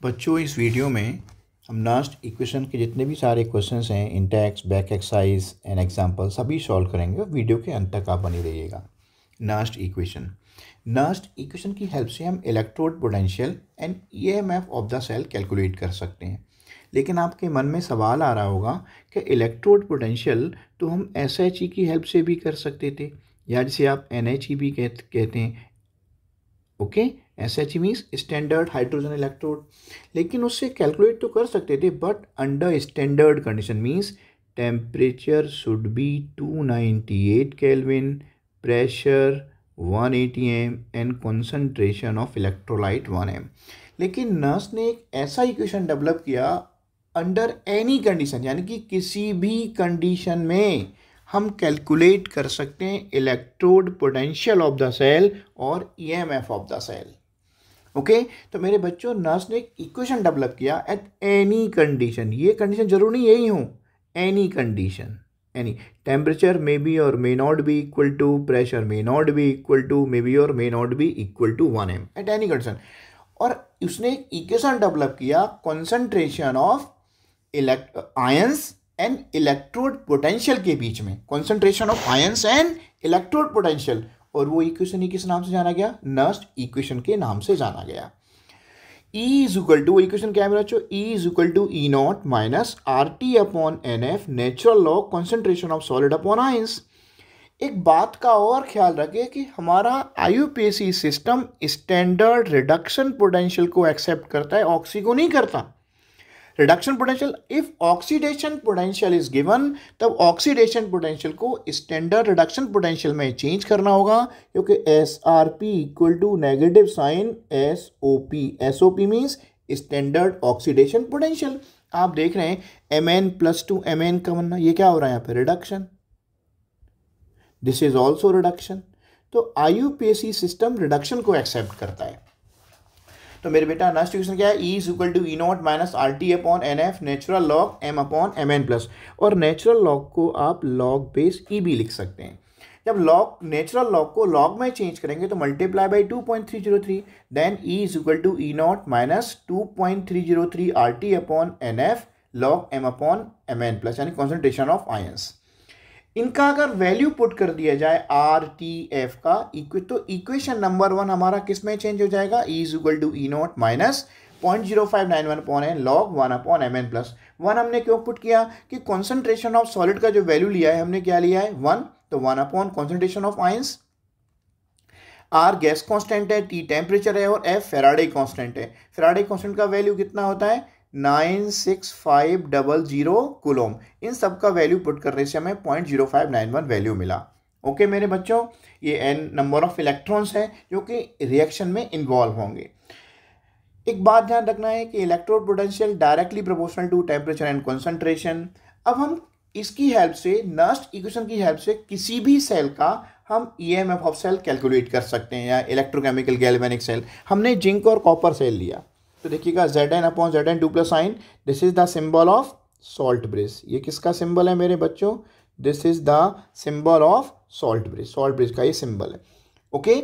बच्चों इस वीडियो में हम नास्ट इक्वेशन के जितने भी सारे क्वेश्चंस हैं Intex back exercise and example सभी सॉल्व करेंगे। वीडियो के अंत तक आप बने रहिएगा। नास्ट इक्वेशन की हेल्प से हम electrode potential and EMF of the cell calculate कर सकते हैं। लेकिन आपके मन में सवाल आ रहा होगा कि इलेक्ट्रोड पोटेंशियल तो हम एसएचई की हेल्प से भी कर सकते थे, या जिसे आप एनएचई भी कहते हैं। Okay, SHE means standard hydrogen electrode. लेकिन उससे कैलकुलेट तो कर सकते थे, but under standard condition means temperature should be 298 kelvin, pressure 180 M and concentration of electrolyte 1 M. लेकिन नर्स ने एक ऐसा इक्वेशन डेवलप किया अंडर एनी कंडीशन, यानी कि किसी भी कंडीशन में हम कैलकुलेट कर सकते हैं electrode potential of the cell और EMF of the cell. Okay, तो मेरे बच्चों नर्स ने एक इक्वेशन डेवलप किया एट एनी कंडीशन। ये कंडीशन जरूर नहीं यही हो, any condition, any temperature may be और may not be equal to, pressure may not be equal to, may be और may not be equal to 1 M at any condition. और उसने एक इक्वेशन डेवलप किया concentration of ions and electrode potential के बीच में, concentration of ions and electrode potential. और वो equation किस नाम से जाना गया? नर्स्ट इक्वेशन के नाम से जाना गया। E is equal to, equation क्या है मेरा बच्चों? E is equal to E not minus R T upon n F, natural log concentration of solid upon ions. एक बात का और ख्याल रखें कि हमारा IUPAC system standard reduction potential को एक्सेप्ट करता है, ऑक्सी को नहीं करता। Reduction potential, if oxidation potential is given, तब ऑक्सीडेशन पोटेंशियल को स्टैंडर्ड रिडक्शन पोटेंशियल में चेंज करना होगा, क्योंकि S R P equal to negative sign S O P. S O P means standard oxidation potential. आप देख रहे हैं M plus two M N का बनना, ये क्या हो रहा है यहाँ पे? Reduction. This is also reduction. तो आईयूपीएसी सिस्टम रिडक्शन को एक्सेप्ट करता है। तो मेरे बेटा नेक्स्ट इक्वेशन क्या है? E is equal to E not minus R T upon n F, natural log M upon M n plus. और नेचुरल लॉग को आप लॉग बेस ई भी लिख सकते हैं। जब लॉग नेचुरल लॉग को लॉग में चेंज करेंगे तो multiply by 2.303, then E is equal to E not minus 2.303 R T upon n F log M upon M n plus, यानी कॉन्सेंट्रेशन ऑफ आयंस। इनका अगर वैल्यू पुट कर दिया जाए आर टी एफ का, तो इक्वेशन नंबर 1 हमारा किस में चेंज हो जाएगा? E is equal to E not minus 0.0591 upon n log 1 upon M n plus 1। हमने क्यों पुट किया कि कॉन्सेंट्रेशन ऑफ सॉलिड का जो वैल्यू लिया है हमने क्या लिया है? 1, तो 1 upon concentration of ions. R gas constant है, टी टेम्परेचर है और एफ फैराडे कांस्टेंट है। फैराडे कांस्टेंट का वैल्यू कितना होता है? 96500 कूलोम। इन सब का वैल्यू पुट करने से हमें 0.0591 वैल्यू मिला। ओके मेरे बच्चों, ये एन नंबर ऑफ इलेक्ट्रॉन्स है जो कि रिएक्शन में इन्वॉल्व होंगे। एक बात ध्यान रखना है कि electrode potential directly proportional to temperature and concentration. अब हम इसकी हेल्प से, नर्स्ट इक्वेशन की हेल्प से, किसी भी सेल का हम ईएमएफ ऑफ सेल कैलकुलेट कर सकते हैं, या इलेक्ट्रोकेमिकल गैल्वेनिक सेल। हमने जिंक और कॉपर सेल लिया, तो देखिएगा Zn upon Zn 2 plus sign, this is the symbol of salt bridge. ये किसका सिंबल है मेरे बच्चों? This is the symbol of salt bridge, salt bridge का ये सिंबल है। ओके,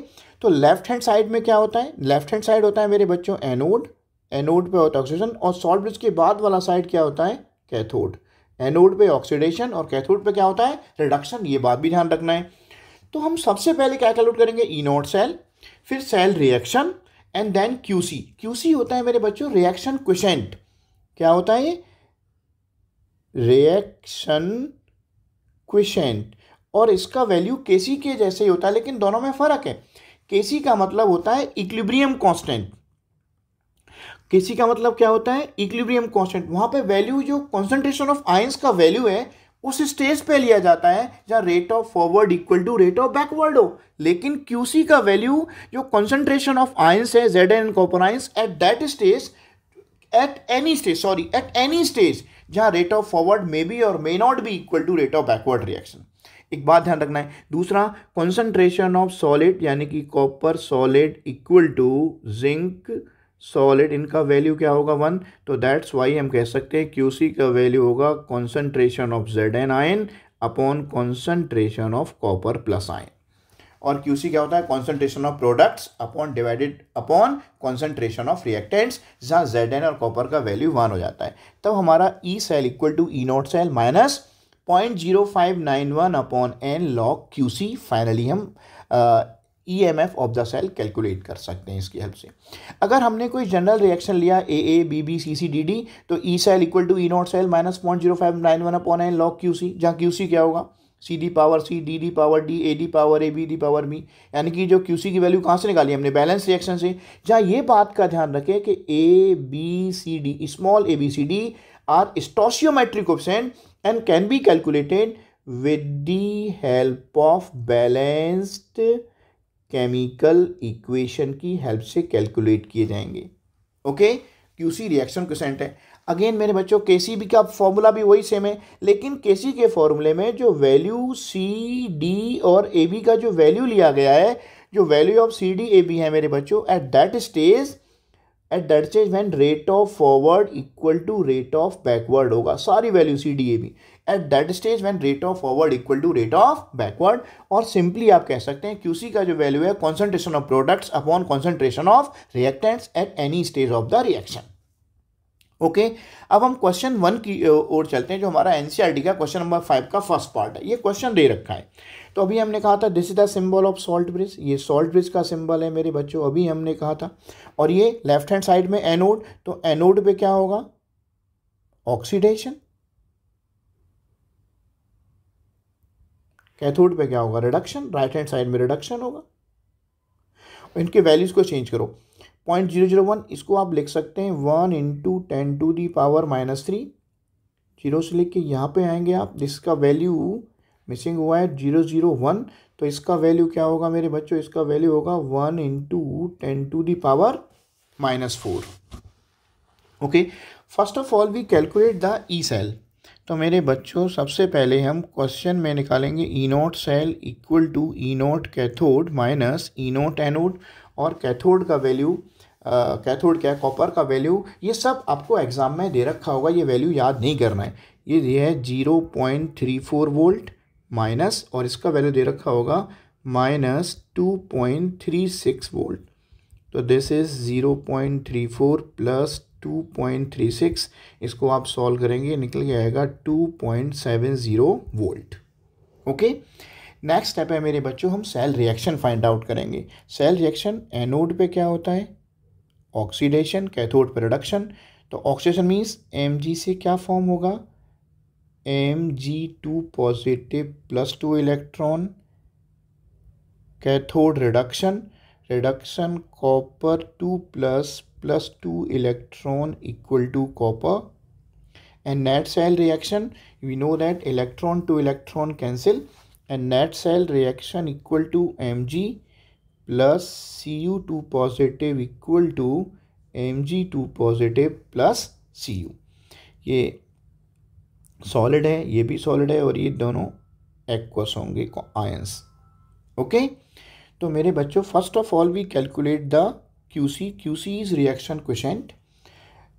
तो लेफ्ट हैंड साइड में क्या होता है? लेफ्ट हैंड साइड होता है मेरे बच्चों एनोड, एनोड पे होता है ऑक्सीडेशन, और सॉल्ट ब्रिज के बाद वाला साइड क्या होता है? कैथोड। एनोड पे ऑक्सीडेशन और कैथोड पे क्या होता है? रिडक्शन। ये बात भी ध्यान रखना है। तो हम सबसे पहले क्या कैलकुलेट करेंगे? ई नॉट सेल, फिर cell reaction and then QC. QC होता है मेरे बच्चों रिएक्शन क्वोशिएंट। क्या होता है ये? Reaction quotient. और इसका वैल्यू केसी के जैसे ही होता है, लेकिन दोनों में फर्क है। केसी का मतलब होता है इक्विलिब्रियम कांस्टेंट। केसी का मतलब क्या होता है? Equilibrium constant. वहां पे वैल्यू जो कॉन्सेंट्रेशन ऑफ आयंस का वैल्यू है उस स्टेज पे लिया जाता है जहां rate of forward equal to rate of backward हो। लेकिन क्यूसी का वैल्यू जो कॉन्सेंट्रेशन ऑफ आयंस है, Zn and copper ions, at that stage, at any stage जहां rate of forward may be और may not be equal to rate of backward reaction. एक बात ध्यान रखना है। दूसरा, कॉन्सेंट्रेशन ऑफ सॉलिड यानी कि copper solid equal to zinc solid, इनका वैल्यू क्या होगा? 1। तो दैट्स वाई हम कह सकते हैं क्यूसी का वैल्यू होगा concentration of Zn ion upon concentration of copper plus ion. और QC क्या होता है, concentration of products upon divided upon concentration of reactants, जहाँ Zn और कॉपर का वैल्यू 1 हो जाता है। तब हमारा E cell equal to E not cell minus 0.0591 upon n log QC। Finally हम EMF of the cell calculate कर सकते हैं इसकी हेल्प से। अगर हमने कोई जनरल रिएक्शन लिया AA BB CC DD, तो E cell equal to E not cell minus 0.0591 upon n log QC, जहाँ QC क्या होगा, C D power C, D D power D, A D power A, B D power B। यानी कि जो QC की value कहाँ से निकाली हमने, बैलेंस रिएक्शन से। जहाँ ये बात का ध्यान रखें कि A B C D, small A B C D are stoichiometric coefficient and can be calculated with the help of balanced chemical equation की हेल्प से कैलकुलेट किए जाएंगे। ओके, QC रिएक्शन कोएफिशिएंट है। अगेन मेरे बच्चों KCB का formula भी वही सेम है, लेकिन KC के फॉर्मूले में जो वैल्यू CD और AB का जो वैल्यू लिया गया है, जो वैल्यू ऑफ CD AB है मेरे बच्चों, at that stage when rate of forward equal to rate of backward होगा। सारी value CD AB at that stage when rate of forward equal to rate of backward. और simply आप कह सकते हैं QC का जो वैल्यू है, concentration of products upon concentration of reactants at any stage of the reaction. Okay, अब हम क्वेश्चन 1 की ओर चलते हैं, जो हमारा NCERT का क्वेश्चन नंबर 5 का फर्स्ट पार्ट है। ये क्वेश्चन दे रखा है, तो अभी हमने कहा था this is the symbol of salt bridge, ये सॉल्ट ब्रिज का सिंबल है मेरे बच्चों, अभी हमने कहा था। और ये लेफ्ट हैंड साइड में एनोड, तो एनोड पे क्या होगा, ऑक्सीडेशन, कैथोड पे क्या होगा, रिडक्शन, राइट हैंड साइड में रिडक्शन होगा। इनके वैल्यूज को चेंज करो, 0.001 इसको आप लिख सकते हैं 1 × 10⁻³ 0 से लेके यहाँ पे आएंगे आप, जिसका वैल्यू मिसिंग हुआ है 001, तो इसका वैल्यू क्या होगा मेरे बच्चों, इसका वैल्यू होगा 1 × 10⁻⁴। Okay, first of all we calculate the E cell. तो मेरे बच्चों सबसे पहले हम क्वेश्चन में निकालेंगे E not cell equal to E not cathode minus E not anode, और कैथोड का वैल्यू, कैथोड क्या है, कॉपर का वैल्यू, ये सब आपको एग्जाम में दे रखा होगा, ये वैल्यू याद नहीं करना है। ये है 0.34 वोल्ट माइनस, और इसका वैल्यू दे रखा होगा -2.36 वोल्ट। तो दिस इज 0.34 प्लस 2.36, इसको आप सॉल्व करेंगे, निकल के आएगा 2.70 वोल्ट। ओके, नेक्स्ट स्टेप है मेरे बच्चों, हम सेल रिएक्शन फाइंड आउट करेंगे। सेल रिएक्शन, एनोड पे क्या होता है, ऑक्सीडेशन, कैथोड पे रिडक्शन। तो ऑक्सीडेशन मीन्स Mg से क्या फॉर्म होगा, Mg2 positive plus 2 electron, cathode reduction, reduction copper 2 plus 2 electron equal to copper. And net cell reaction, we know that electron to electron cancel, and net cell reaction equal to Mg plus Cu2 positive equal to Mg2 positive plus Cu। ये solid है, ये भी solid है, और ये दोनों aqueous होंगे ions. Okay, तो मेरे बच्चों first of all we calculate the QC। QC is reaction coefficient,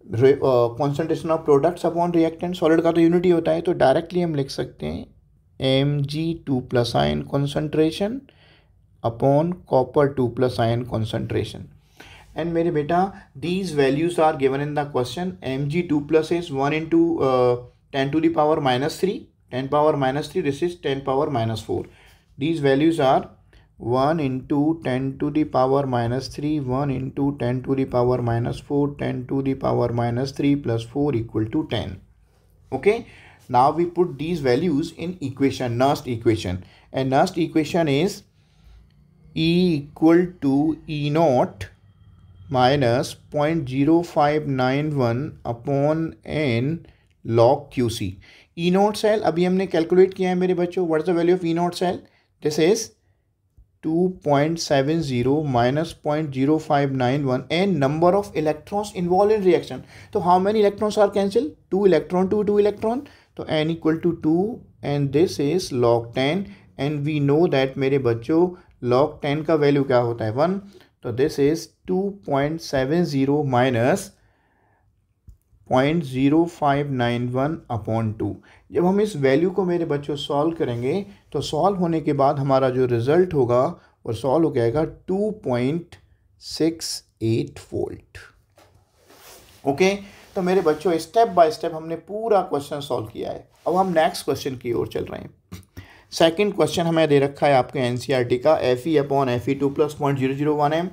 concentration of products upon reactant. Solid का तो यूनिटी होता है, तो डायरेक्टली हम लिख सकते हैं Mg2 plus ion concentration upon copper 2 plus ion concentration. And मेरे बेटा these values are given in the question. Mg2 plus is 1 × 10⁻³ 10 power minus 3, this is 10 power minus 4. These values are 1 into 10 to the power minus 3, 1 into 10 to the power minus 4, 10 to the power minus 3 plus 4 equal to 10. Okay, now we put these values in equation, Nernst equation, and Nernst equation is E equal to E naught minus 0.0591 upon n log QC. E naught cell अभी हमने calculate किया है मेरे बच्चों. What is the value of E naught cell? This is 2.70 minus 0.0591 and number of electrons involved in reaction. So how many electrons are cancelled? 2 electron to 2 electron. तो n equal to 2 and this is log 10 and we know that मेरे बच्चों log 10 का value क्या होता है 1. तो this is 2.70 minus 0.0591 upon 2. जब हम इस वैल्यू को मेरे बच्चों सॉल्व करेंगे तो सॉल्व होने के बाद हमारा जो रिजल्ट होगा और सॉल्व हो जाएगा 2.68 वोल्ट। ओके, तो मेरे बच्चों स्टेप बाय स्टेप हमने पूरा क्वेश्चन सॉल्व किया है। अब हम नेक्स्ट क्वेश्चन की ओर चल रहे हैं। सेकंड क्वेश्चन हमें दे रखा है आपके एनसीईआरटी का, Fe/Fe2+ 0.001 m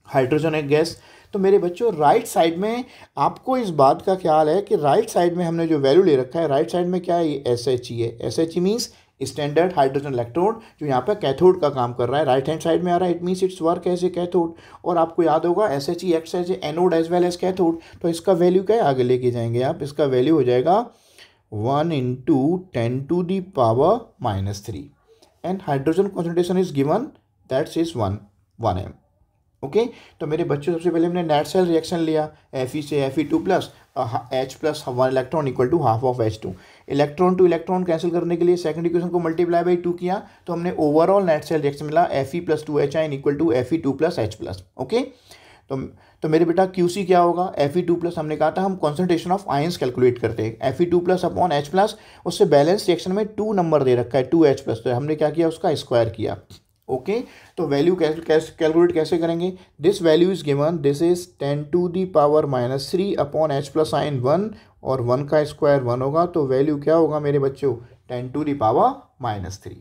हाइड्रोजन एक गैस। तो मेरे बच्चों राइट साइड में आपको इस बात का ख्याल है कि राइट साइड में हमने जो वैल्यू ले रखा है, राइट साइड में क्या है, ये SHE है। SHE means standard hydrogen electrode, जो यहाँ पे कैथोड का काम कर रहा है, राइट हैंड साइड में आ रहा है। It means it's work as a cathode. और आपको याद होगा SHE acts as a anode as well as cathode. तो इसका वैल्यू क्या है, आगे लेके जाएंगे आप, इसका वैल्यू हो जाएगा 1 × 10⁻³ and hydrogen concentration is given, that's is 1 m। Okay, तो मेरे बच्चों सबसे पहले हमने नेट सेल रिएक्शन लिया, Fe से Fe2+, H+ 1 electron equal to half of H2। Electron to electron cancel करने के लिए सेकंड इक्वेशन को मल्टीप्लाई बाई 2 किया, तो हमने ओवरऑल नेट सेल रिएक्शन मिला Fe+2Hi equal to Fe2+ H+। Okay, तो मेरे बेटा QC क्या होगा, Fe2+, हमने कहा था हम कॉन्सेंट्रेशन ऑफ आयंस कैलकुलेट करते हैं, Fe2+ अपॉन H+, उससे बैलेंस रिएक्शन में 2 नंबर दे रखा है 2H+, तो हमने क्या किया, उसका स्क्वायर किया। ओके, तो वैल्यू कैलकुलेट कैसे करेंगे, this value is given, this is 10⁻³ upon H+ ion 1 और 1 का स्क्वायर 1 होगा, तो वैल्यू क्या होगा मेरे बच्चों, 10⁻³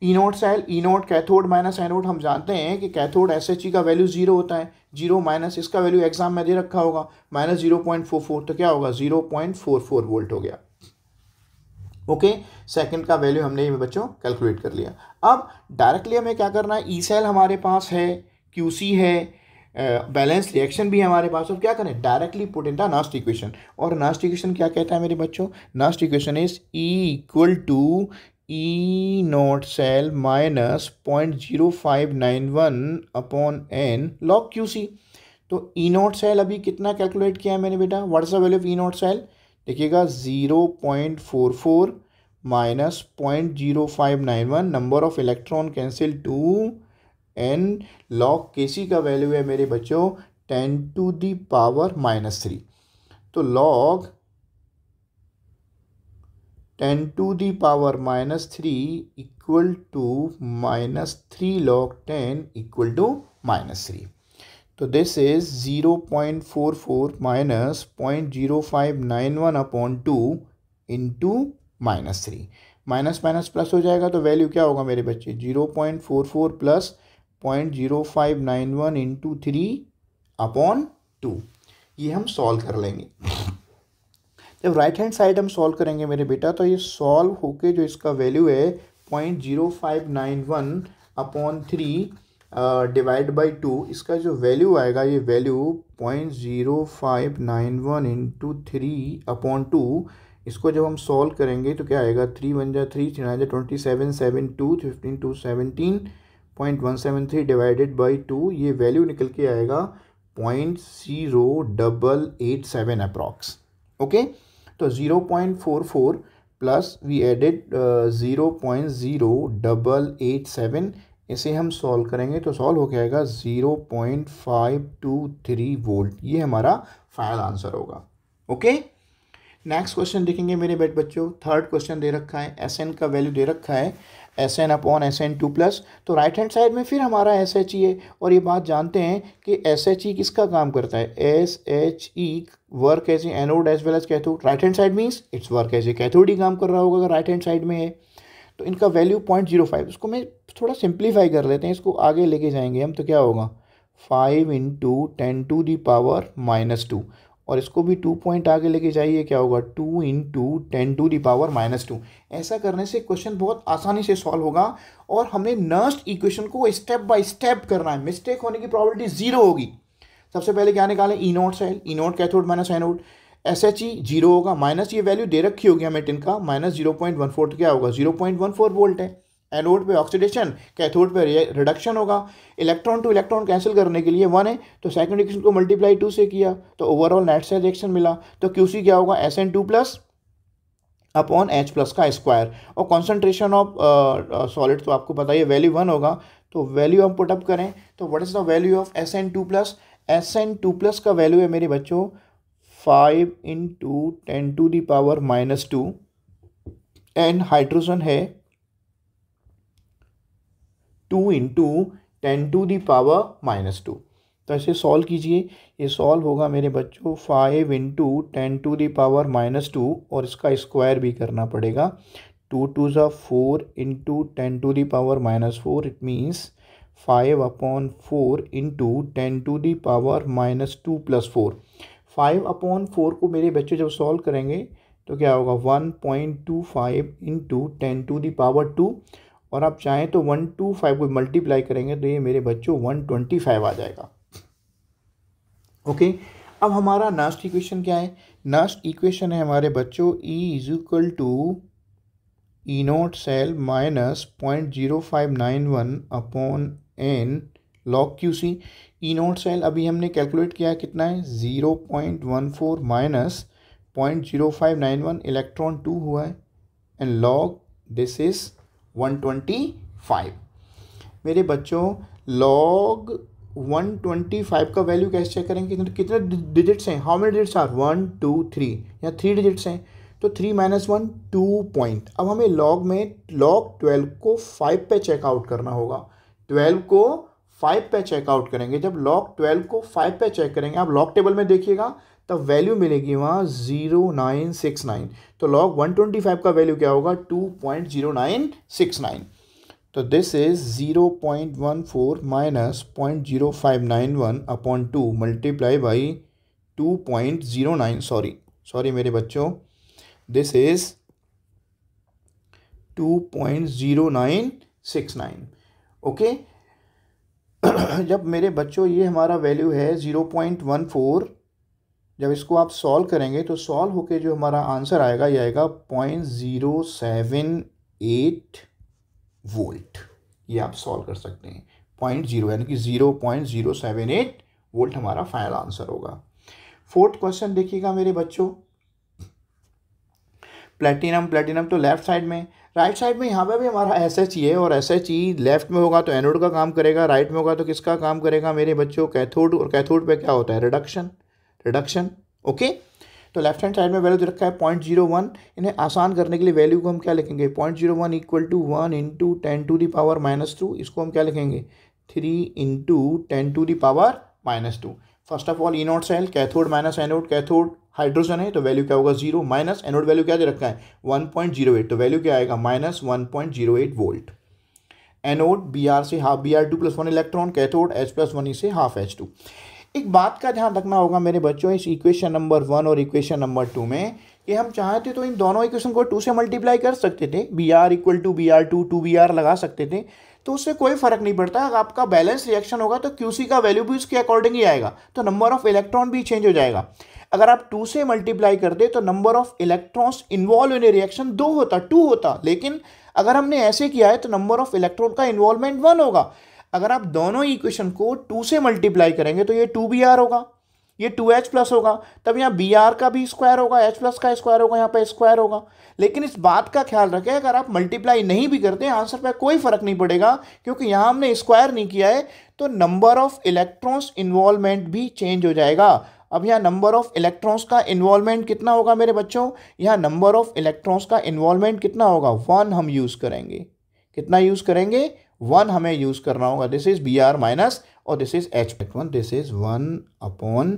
ई naught cell, E naught cathode minus anode, हम जानते हैं कि कैथोड SHE का वैल्यू 0 होता है, 0 माइनस इसका वैल्यू एग्जाम में दे रखा होगा -0.44, तो क्या होगा 0.44 वोल्ट हो गया। ओके, सेकंड का वैल्यू हमने ये बच्चों कैलकुलेट कर लिया। अब डायरेक्टली हमें क्या करना है, ई सेल हमारे पास है, QC है, बैलेंस रिएक्शन भी हमारे पास, और क्या करें, directly put in the Nernst equation. और नास्ट इक्वेशन क्या कहता है मेरे बच्चों, Nernst equation is E = E naught cell minus 0.0591 upon n log QC। तो E नोट सेल अभी कितना कैलकुलेट किया है मैंने बेटा, what is the value of E naught cell, देखिएगा 0.44 minus 0.0591, number of electron cancel 2 n log KC का value है मेरे बच्चों 10⁻³ तो log 10⁻³ equal to -3 log 10 equal to -3। तो this is 0.44 minus 0.0591 upon 2 into -3, minus minus plus हो जाएगा, तो वैल्यू क्या होगा मेरे बच्चे, 0.44 प्लस 0.0591 इंटू 3 अपॉन 2। ये हम सॉल्व कर लेंगे। जब राइट हैंड साइड हम सॉल्व करेंगे मेरे बेटा, तो ये सॉल्व होके जो इसका वैल्यू है 0.0591 अपॉन 3 डिवाइड बाई 2, इसका जो वैल्यू आएगा, ये वैल्यू 0.0591 इंटू 3 अपॉन 2, इसको जब हम सॉल्व करेंगे तो क्या आएगा, 3 × 1 = 3, 3 × 27, 7 2, 15 2 17.173 डिवाइडेड बाई 2, ये वैल्यू निकल के आएगा 0.0887 अप्रॉक्स। ओके, तो 0.44 प्लस वी एडेड 0.0887, इसे हम सॉल्व करेंगे तो सॉल्व हो जाएगा 0.523 वोल्ट। ये हमारा फाइनल आंसर होगा। ओके, नेक्स्ट क्वेश्चन देखेंगे मेरे बच्चों। थर्ड क्वेश्चन दे रखा है, SN का वैल्यू दे रखा है SN अपॉन SN2+। तो राइट हैंड साइड में फिर हमारा SHE है, और ये बात जानते हैं कि SHE किसका काम करता है, SHE work as a anode as well as cathode. Right hand side means it's work as a cathode ही काम कर रहा होगा अगर राइट हैंड साइड में है। तो इनका वैल्यू 0.05, उसको मैं थोड़ा सिंप्लीफाई कर लेते हैं, इसको आगे लेके जाएंगे हम, तो क्या होगा 5 × 10⁻², और इसको भी 2 पॉइंट आगे लेके जाइए, क्या होगा 2 × 10⁻²। ऐसा करने से क्वेश्चन बहुत आसानी से सॉल्व होगा, और हमने नर्स्ट इक्वेशन को स्टेप बाय स्टेप करना है, मिस्टेक होने की प्रॉबिलिटी 0 होगी। सबसे पहले क्या निकालें, E naught cell, E naught cathode minus anode, SHE 0 होगा, माइनस ये वैल्यू दे रखी होगी हमें टिन का -0.14, तो क्या होगा 0.14 वोल्ट है। एनोड पे ऑक्सीडेशन, कैथोड पे रिडक्शन होगा। इलेक्ट्रॉन टू इलेक्ट्रॉन कैंसिल करने के लिए 1 है, तो सेकंड इक्वेशन को मल्टीप्लाई 2 से किया तो ओवरऑल नेट सेल रिएक्शन मिला। तो QC क्या होगा, SN2+ अपॉन H+ का स्क्वायर, और कॉन्सेंट्रेशन ऑफ सॉलिड तो आपको पता है वैल्यू 1 होगा, तो वैल्यू हम पुटअप करें तो what is the value of SN2+। SN2+ का वैल्यू है मेरे बच्चों 5 × 10⁻², एंड हाइड्रोजन है 2 इंटू 10⁻²। तो ऐसे सॉल्व कीजिए। ये सॉल्व होगा मेरे बच्चों 5 इंटू 10⁻², और इसका स्क्वायर भी करना पड़ेगा। 2 2 ज़ा 4 into 10⁻⁻4, it means 5/4 into 10⁻² plus 4। 5/4 को मेरे बच्चे जब सॉल्व करेंगे तो क्या होगा 1.25 इंटू 10⁻², और आप चाहें तो 125 को मल्टीप्लाई करेंगे तो ये मेरे बच्चों 125 आ जाएगा। ओके, अब हमारा नेक्स्ट इक्वेशन क्या है? नेक्स्ट इक्वेशन है हमारे बच्चों E is equal to E0 cell minus 0.0591 upon n log QC। E0 cell अभी हमने कैलकुलेट किया है, कितना है 0.14 माइनस 0.0591, इलेक्ट्रॉन 2 हुआ है, एंड लॉग दिस इज 125। मेरे बच्चों लॉग 125 का वैल्यू कैसे चेक करेंगे? कितने डिजिट्स हैं? हाउ मेनी डिजिट्स आर 1 2 3, यहाँ 3 डिजिट्स हैं, तो 3 - 1 2 पॉइंट। अब हमें लॉग में लॉग 12 को 5 पे चेकआउट करना होगा। 12 को 5 पे चेकआउट करेंगे। जब लॉग 12 को 5 पे चेक करेंगे, आप लॉग टेबल में देखिएगा तब वैल्यू मिलेगी वहाँ 0969। तो लॉग 125 का वैल्यू क्या होगा? 2.0969। तो this is 0.14 minus 0.0591 upon 2 multiply by 2.09, sorry मेरे बच्चों, दिस इज 2.0969। ओके, जब मेरे बच्चों ये हमारा वैल्यू है 0.14, जब इसको आप सॉल्व करेंगे तो सॉल्व होके जो हमारा आंसर आएगा ये आएगा 0.078 वोल्ट। ये आप सॉल्व कर सकते हैं, 0.0 यानी कि 0.078 वोल्ट हमारा फाइनल आंसर होगा। फोर्थ क्वेश्चन देखिएगा मेरे बच्चों, प्लेटिनम तो लेफ्ट साइड में, राइट साइड में यहाँ पे भी हमारा SH है, और SH लेफ्ट में होगा तो एनोड का काम करेगा, राइट में होगा तो किसका काम करेगा मेरे बच्चों? कैथोड। और कैथोड पे क्या होता है? रिडक्शन। ओके, तो लेफ्ट हैंड साइड में वैल्यू रखा है 0.01। इन्हें आसान करने के लिए वैल्यू को हम क्या लिखेंगे? 0.01 इक्वल टू 1 इंटू 10⁻²। इसको हम क्या लिखेंगे? 3 into 10⁻²। First of all E0 cell, cathode minus anode, cathode hydrogen है तो वैल्यू क्या होगा 0, माइनस एनोड वैल्यू क्या दे रखा है 1.08, तो वैल्यू क्या आएगा -1.08 वोल्ट। एनोड Br से half Br2 + 1 electron, cathode H+1 से हाफ H2। एक बात का ध्यान रखना होगा मेरे बच्चों इस इक्वेशन नंबर 1 और इक्वेशन नंबर 2 में, कि हम चाहते तो इन दोनों इक्वेशन को 2 से मल्टीप्लाई कर सकते थे, Br equal to Br2 2Br लगा सकते थे, तो उससे कोई फर्क नहीं पड़ता। अगर आपका बैलेंस रिएक्शन होगा तो QC का वैल्यू भी उसके अकॉर्डिंग ही आएगा, तो नंबर ऑफ इलेक्ट्रॉन भी चेंज हो जाएगा। अगर आप 2 से मल्टीप्लाई कर दे तो number of electrons involve in reaction 2 होता, लेकिन अगर हमने ऐसे किया है तो नंबर ऑफ इलेक्ट्रॉन का इन्वॉल्वमेंट 1 होगा। अगर आप दोनों इक्वेशन को 2 से मल्टीप्लाई करेंगे तो ये 2Br होगा, ये 2H+ होगा, तब यहाँ Br का भी स्क्वायर होगा, H+ का स्क्वायर होगा, यहाँ पे स्क्वायर होगा। लेकिन इस बात का ख्याल रखें, अगर आप मल्टीप्लाई नहीं भी करते आंसर पे कोई फर्क नहीं पड़ेगा, क्योंकि यहाँ हमने स्क्वायर नहीं किया है, तो नंबर ऑफ इलेक्ट्रॉन्स इन्वॉल्वमेंट भी चेंज हो जाएगा। अब यहाँ नंबर ऑफ इलेक्ट्रॉन्स का इन्वॉल्वमेंट कितना होगा मेरे बच्चों? यहाँ नंबर ऑफ इलेक्ट्रॉन्स का इन्वॉल्वमेंट कितना होगा? 1 हम यूज़ करेंगे। कितना यूज़ करेंगे? 1 हमें यूज़ करना होगा। दिस इज Br माइनस और this is H1, this is 1 upon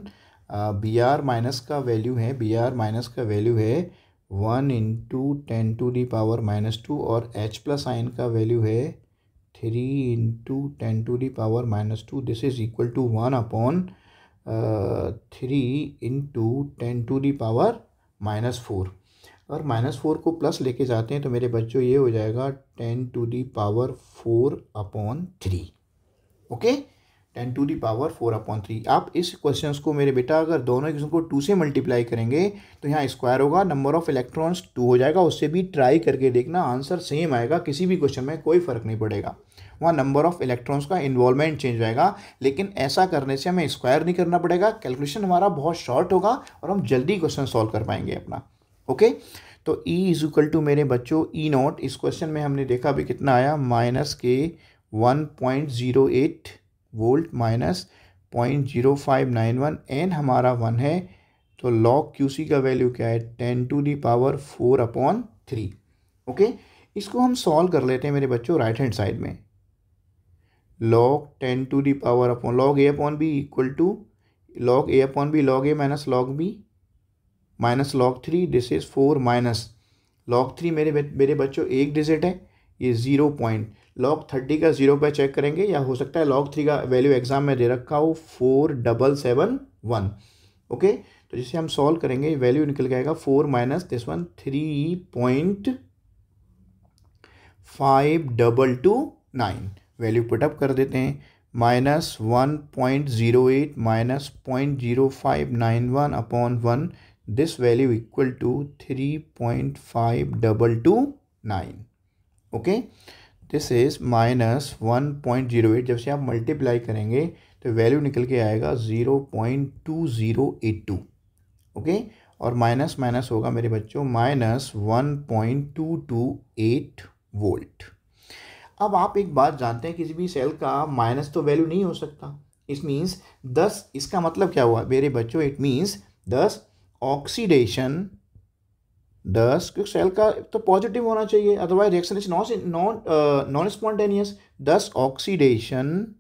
Br minus का वैल्यू है, Br माइनस का वैल्यू है 1 इंटू 10⁻², और H+ आयन का वैल्यू है 3 into 10⁻²। This is equal to 1 upon 3 into 10⁻⁻4। और -4 को प्लस लेके जाते हैं तो मेरे बच्चों ये हो जाएगा 10⁻⁴/3। ओके, 10⁻⁴/3। आप इस क्वेश्चंस को मेरे बेटा अगर दोनों इक्वेशन को 2 से मल्टीप्लाई करेंगे तो यहाँ स्क्वायर होगा, नंबर ऑफ इलेक्ट्रॉन्स 2 हो जाएगा। उससे भी ट्राई करके देखना, आंसर सेम आएगा, किसी भी क्वेश्चन में कोई फर्क नहीं पड़ेगा। वहाँ नंबर ऑफ इलेक्ट्रॉन्स का इन्वॉल्वमेंट चेंज होएगा, लेकिन ऐसा करने से हमें स्क्वायर नहीं करना पड़ेगा, कैलकुलेशन हमारा बहुत शॉर्ट होगा और हम जल्दी क्वेश्चन सॉल्व कर पाएंगे अपना। ओके, तो E इज इक्वल टू मेरे बच्चों E0, इस क्वेश्चन में हमने देखा अभी कितना आया -1.08 वोल्ट माइनस 0.0591, n हमारा 1 है, तो log QC का वैल्यू क्या है 10⁻⁴/3। ओके, इसको हम सॉल्व कर लेते हैं मेरे बच्चों राइट हैंड साइड में। log 10 to the power upon log a upon b equal to log a upon b log a minus log b minus log 3. This is 4 minus log 3 मेरे बच्चों एक डिजिट है, ये 0 पॉइंट. log 30 का 0 पे check करेंगे, या हो सकता है log 3 का वैल्यू एग्जाम में दे रखा हो 4771. ओके, तो जिसे हम सॉल्व करेंगे वैल्यू निकल के आएगा 4 minus this one 3.5229. Value put up कर देते हैं. -1.08 minus 0.0591 upon 1. This value equal to 3.5229. Okay, this is -1.08. जब से आप मल्टीप्लाई करेंगे तो वैल्यू निकल के आएगा 0.2082. ओके, और माइनस माइनस होगा मेरे बच्चों -1.228 वोल्ट. अब आप एक बात जानते हैं, किसी भी सेल का माइनस तो वैल्यू नहीं हो सकता. इट मीन्स 10, इसका मतलब क्या हुआ मेरे बच्चों, इट मीन्स 10 ऑक्सीडेशन 10, क्योंकि सेल का तो पॉजिटिव होना चाहिए, otherwise reaction is non spontaneous. 10 oxidation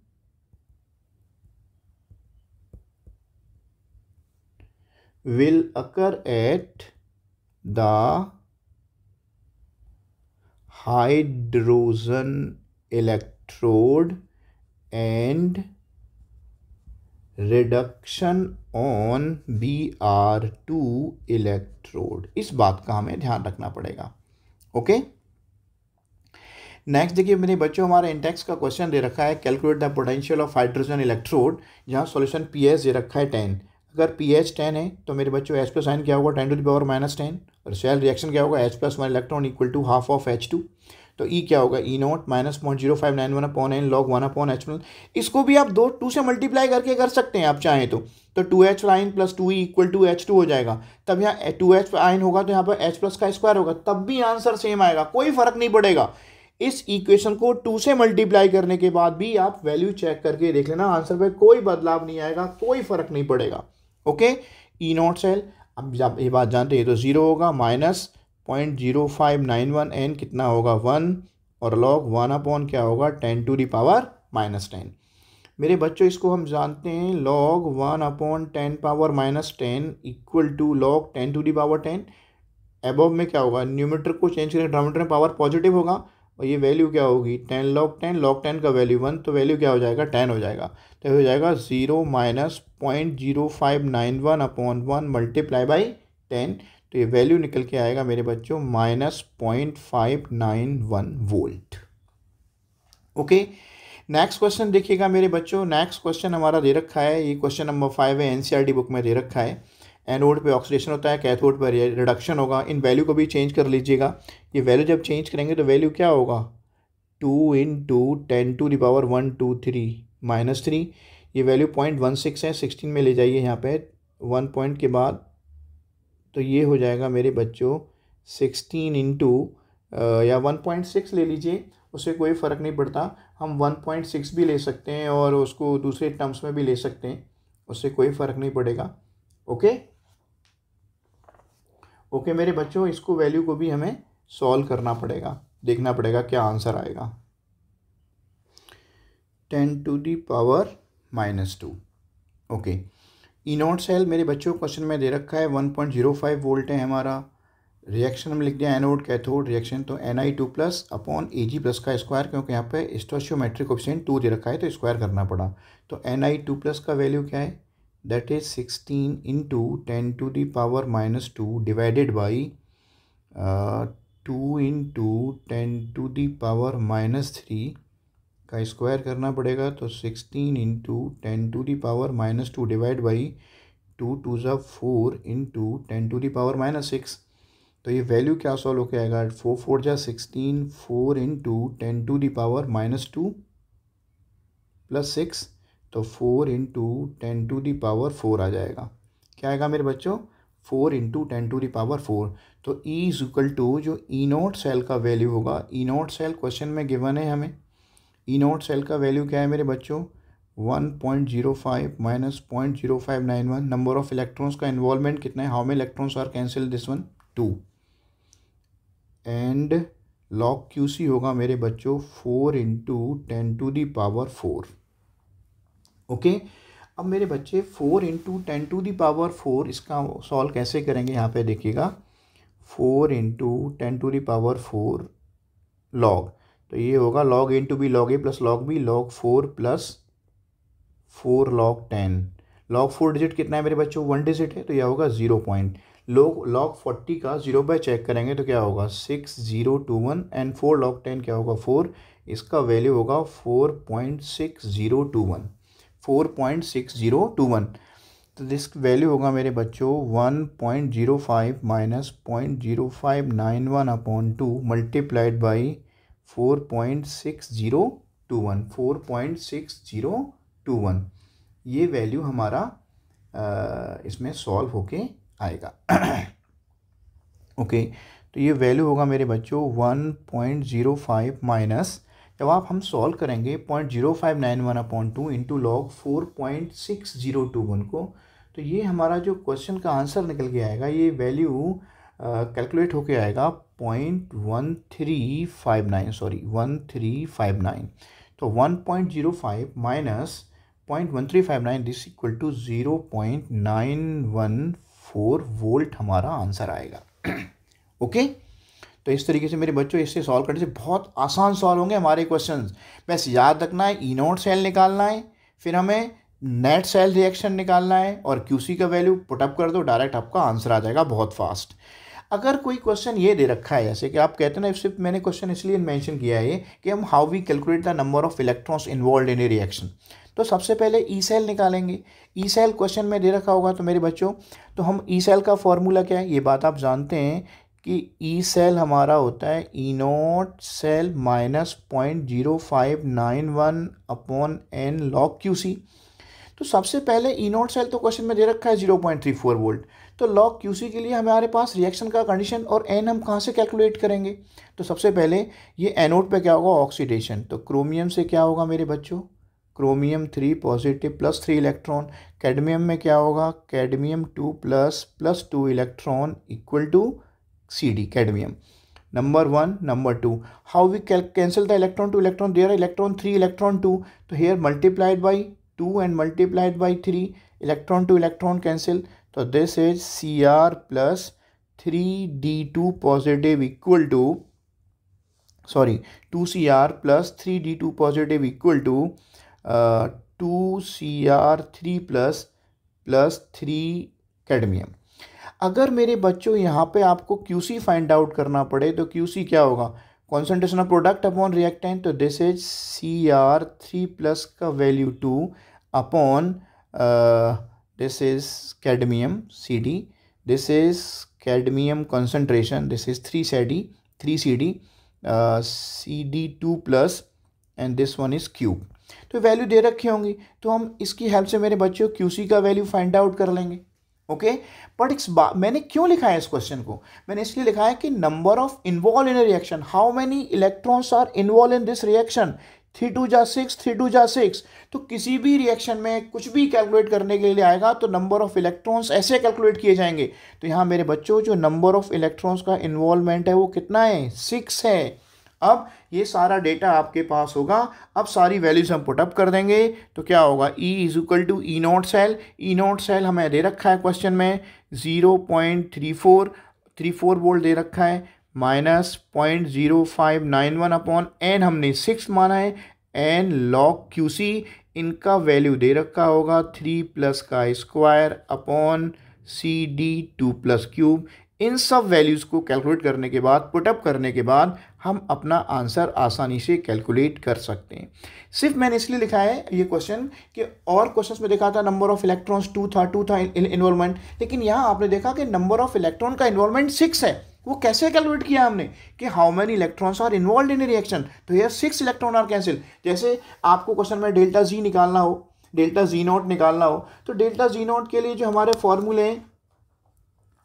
will occur at the hydrogen electrode and reduction on Br2 electrode. इस बात का हमें ध्यान रखना पड़ेगा. ओके, नेक्स्ट देखिए मेरे बच्चों, हमारे इंटेक्स का क्वेश्चन दे रखा है calculate the potential of hydrogen electrode, जहाँ सॉल्यूशन पीएच दे रखा है 10. अगर pH 10 है तो मेरे बच्चों H प्लस आइन क्या होगा 10 टू द पावर -10, और सेल रिएक्शन क्या होगा H plus 1 electron equal to half of H2. तो E क्या होगा E not minus 0.0591 upon n log 1 upon H plus. इसको भी आप 2 से मल्टीप्लाई करके कर सकते हैं आप चाहें तो 2H आइन plus 2E equal to H2 हो जाएगा. तब यहाँ 2H आइन होगा तो यहाँ पर H प्लस का स्क्वायर होगा, तब भी आंसर सेम आएगा, कोई फर्क नहीं पड़ेगा. इस इक्वेशन को 2 से मल्टीप्लाई करने के बाद भी आप वैल्यू चेक करके देख लेना, आंसर पे कोई बदलाव नहीं आएगा, कोई फर्क नहीं पड़ेगा. ओके, ई नॉट सेल, अब जब ये बात जानते हैं तो 0 होगा, -0.0591 n कितना होगा 1, और लॉग 1 अपॉन क्या होगा 10 टू द पावर -10. मेरे बच्चों इसको हम जानते हैं log 1 upon 10 power -10 equal to log 10 to the power 10. Above में क्या होगा, न्यूमरेटर को चेंज करेंगे, डिनोमिनेटर में पावर पॉजिटिव होगा, और ये वैल्यू क्या होगी 10 लॉग 10 का वैल्यू 1, तो वैल्यू क्या हो जाएगा 10 हो जाएगा. तो हो जाएगा 0 माइनस 0.0591 अपॉन 1 मल्टीप्लाई बाई 10. तो ये वैल्यू निकल के आएगा मेरे बच्चों -0.591 वोल्ट. ओके, नेक्स्ट क्वेश्चन देखिएगा मेरे बच्चों. नेक्स्ट क्वेश्चन हमारा दे रखा है, ये क्वेश्चन नंबर 5 है, एनसीईआरटी बुक में दे रखा है. एनोड पे ऑक्सीडेशन होता है, कैथोड पर रिडक्शन होगा. इन वैल्यू को भी चेंज कर लीजिएगा. ये वैल्यू जब चेंज करेंगे तो वैल्यू क्या होगा 2 इंटू 10 टू द पावर 123 -3. ये वैल्यू 0.16 है, 16 में ले जाइए यहाँ पे 1 पॉइंट के बाद, तो ये हो जाएगा मेरे बच्चों 16 इंटू या 1.6 ले लीजिए, उससे कोई फ़र्क नहीं पड़ता. हम 1.6 भी ले सकते हैं और उसको दूसरे टर्म्स में भी ले सकते हैं, उससे कोई फ़र्क नहीं पड़ेगा. ओके ओके मेरे बच्चों, इसको वैल्यू को भी हमें सॉल्व करना पड़ेगा, देखना पड़ेगा क्या आंसर आएगा. 10 to the power -2. Okay, E not cell मेरे बच्चों क्वेश्चन में दे रखा है 1.05 वोल्ट है हमारा. रिएक्शन में लिख दिया एनोड कैथोड रिएक्शन, तो Ni2 plus upon Ag plus का स्क्वायर, क्योंकि यहाँ पे स्टोइचियोमेट्रिक कोएफिशिएंट 2 दे रखा है तो स्क्वायर करना पड़ा. तो Ni2 प्लस का वैल्यू क्या है, that is 16 into 10 to the power -2 divided by 2 into 10 to the power -3 का स्क्वायर करना पड़ेगा. तो 16 into 10 to the power -2 divide by 2 2 ज़ा 4 इंटू 10 टू दी पावर -6. तो ये वैल्यू क्या सॉल्व होकर आएगा 4 4 जा 16, 4 into 10 to the power -2 plus 6, तो 4 इंटू 10 टू दी पावर 4 आ जाएगा. क्या आएगा मेरे बच्चों 4 इंटू 10 टू दी पावर 4. तो E इज इक्वल टू जो ई नॉट सेल का वैल्यू होगा, ई नॉट सेल क्वेश्चन में गिवन है हमें, ई नॉट सेल का वैल्यू क्या है मेरे बच्चों 1.05 माइनस 0.0591. नंबर ऑफ इलेक्ट्रॉन्स का इन्वॉल्वमेंट कितना है, how many electrons are cancel, this one 2, and log Q C होगा मेरे बच्चों 4 इंटू 10⁴। ओके, अब मेरे बच्चे 4 इंटू 10⁴ इसका सॉल्व कैसे करेंगे, यहाँ पे देखिएगा 4 इंटू 10⁴ लॉग, तो ये होगा log A into B log A plus log B log 4 plus 4 log 10। Log 4 digit कितना है मेरे बच्चों, 1 डिजिट है, तो यह होगा 0 पॉइंट। लॉग 40 का 0 बाय चेक करेंगे तो क्या होगा 6021 एंड 4 लॉग 10 क्या होगा 4, इसका वैल्यू होगा 4.6021। 4.6021, तो दिस वैल्यू होगा मेरे बच्चों 1.05 माइनस 0.0591 अपॉन 2 मल्टीप्लाइड बाई 4.6021। 4.6021 ये वैल्यू हमारा इसमें सॉल्व होके आएगा। ओके, तो ये वैल्यू होगा मेरे बच्चों 1.05 माइनस, जब आप हम सॉल्व करेंगे 0.0591 अपॉन 2 इंटू लॉग 4.6021 को, तो ये हमारा जो क्वेश्चन का आंसर निकल के आएगा, ये वैल्यू कैलकुलेट होके आएगा 1359। तो 1.05 minus 0.1359 this equal to 0.914 volt हमारा आंसर आएगा। ओके, तो इस तरीके से मेरे बच्चों इससे सॉल्व करने से बहुत आसान सॉल्व होंगे हमारे क्वेश्चंस। बस याद रखना है E0 सेल निकालना है, फिर हमें नेट सेल रिएक्शन निकालना है और QC का वैल्यू पुटअप कर दो, डायरेक्ट आपका आंसर आ जाएगा बहुत फास्ट। अगर कोई क्वेश्चन ये दे रखा है, जैसे कि आप कहते हैं ना, सिर्फ मैंने क्वेश्चन इसलिए मेंशन किया है कि हम how we calculate the number of electrons involve in a reaction, तो सबसे पहले ई सेल निकालेंगे। ई सेल क्वेश्चन में दे रखा होगा तो मेरे बच्चों, तो हम ई सेल का फॉर्मूला क्या है, ये बात आप जानते हैं कि ई सेल हमारा होता है E0 cell minus 0.0591 upon n log QC। तो सबसे पहले E0 सेल तो क्वेश्चन में दे रखा है 0.34 वोल्ट, तो लॉग QC के लिए हमारे पास रिएक्शन का कंडीशन और n हम कहाँ से कैलकुलेट करेंगे। तो सबसे पहले ये एनोड पे क्या होगा, ऑक्सीडेशन, तो क्रोमियम से क्या होगा मेरे बच्चों, chromium 3 positive plus 3 electron. Cadmium में क्या होगा, cadmium 2 plus 2 electron equal to CD cadmium. Number 1, number 2, how we cancel the electron to electron, there are electron 3 electron 2, तो here multiplied by 2 and multiplied by 3, electron to electron cancel, तो this is Cr plus 3d2 positive equal to 2Cr plus 3d2 positive equal to 2Cr3 plus 3 cadmium. अगर मेरे बच्चों यहाँ पे आपको QC find out करना पड़े तो QC क्या होगा, concentration of product upon reactant, तो दिस इज Cr3 प्लस का value 2 upon this is cadmium CD, this is cadmium concentration, this is 3CD CD2 plus and this one is cube. तो value दे रखी होंगी, तो हम इसकी हेल्प से मेरे बच्चों QC का वैल्यू फाइंड आउट कर लेंगे। ओके, बट मैंने क्यों लिखा है इस क्वेश्चन को, मैंने इसलिए लिखा है कि number of involve in a reaction, how many electrons are involve in this reaction, 3 2 जा 6, 3 2 जा 6, तो किसी भी रिएक्शन में कुछ भी कैलकुलेट करने के लिए आएगा तो नंबर ऑफ इलेक्ट्रॉन्स ऐसे कैलकुलेट किए जाएंगे। तो यहाँ मेरे बच्चों जो नंबर ऑफ इलेक्ट्रॉन्स का इन्वॉल्वमेंट है वो कितना है, 6 है। अब ये सारा डेटा आपके पास होगा, अब सारी वैल्यूज हम पुटअप कर देंगे, तो क्या होगा, E is equal to E0 cell, E0 cell हमें दे रखा है क्वेश्चन में 0.34 वोल्ट दे रखा है, माइनस 0.0591 अपॉन n हमने 6 माना है, n लॉग QC, इनका वैल्यू दे रखा होगा 3 प्लस का square upon CD2 plus cube. इन सब वैल्यूज़ को कैलकुलेट करने के बाद, पुटअप करने के बाद हम अपना आंसर आसानी से कैलकुलेट कर सकते हैं। सिर्फ मैंने इसलिए लिखा है ये क्वेश्चन कि और क्वेश्चंस में देखा था नंबर ऑफ इलेक्ट्रॉन्स 2 था इन्वॉल्वमेंट, लेकिन यहाँ आपने देखा कि नंबर ऑफ इलेक्ट्रॉन का इन्वॉल्वमेंट 6 है। वो कैसे कैलकुलेट किया हमने कि how many electrons are involve in a reaction, तो यार 6 इलेक्ट्रॉन आर कैंसिल। जैसे आपको क्वेश्चन में डेल्टा जी निकालना हो, डेल्टा Z0 निकालना हो, तो डेल्टा Z0 के लिए जो हमारे फॉर्मूले हैं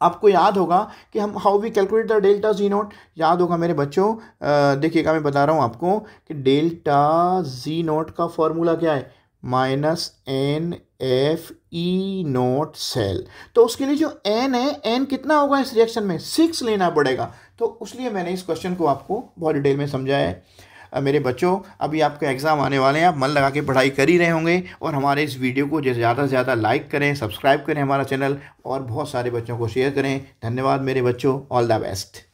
आपको याद होगा कि हम how we calculate the delta Z0, याद होगा मेरे बच्चों, देखिएगा मैं बता रहा हूँ आपको कि डेल्टा Z0 का फॉर्मूला क्या है, -NFE0 सेल। तो उसके लिए जो n है, n कितना होगा इस रिएक्शन में, 6 लेना पड़ेगा। तो इसलिए मैंने इस क्वेश्चन को आपको बहुत डिटेल में समझाया है। मेरे बच्चों, अभी आपके एग्ज़ाम आने वाले हैं, आप मन लगा के पढ़ाई कर ही रहे होंगे, और हमारे इस वीडियो को ज़्यादा से ज़्यादा लाइक करें, सब्सक्राइब करें हमारा चैनल, और बहुत सारे बच्चों को शेयर करें। धन्यवाद मेरे बच्चों, ऑल द बेस्ट।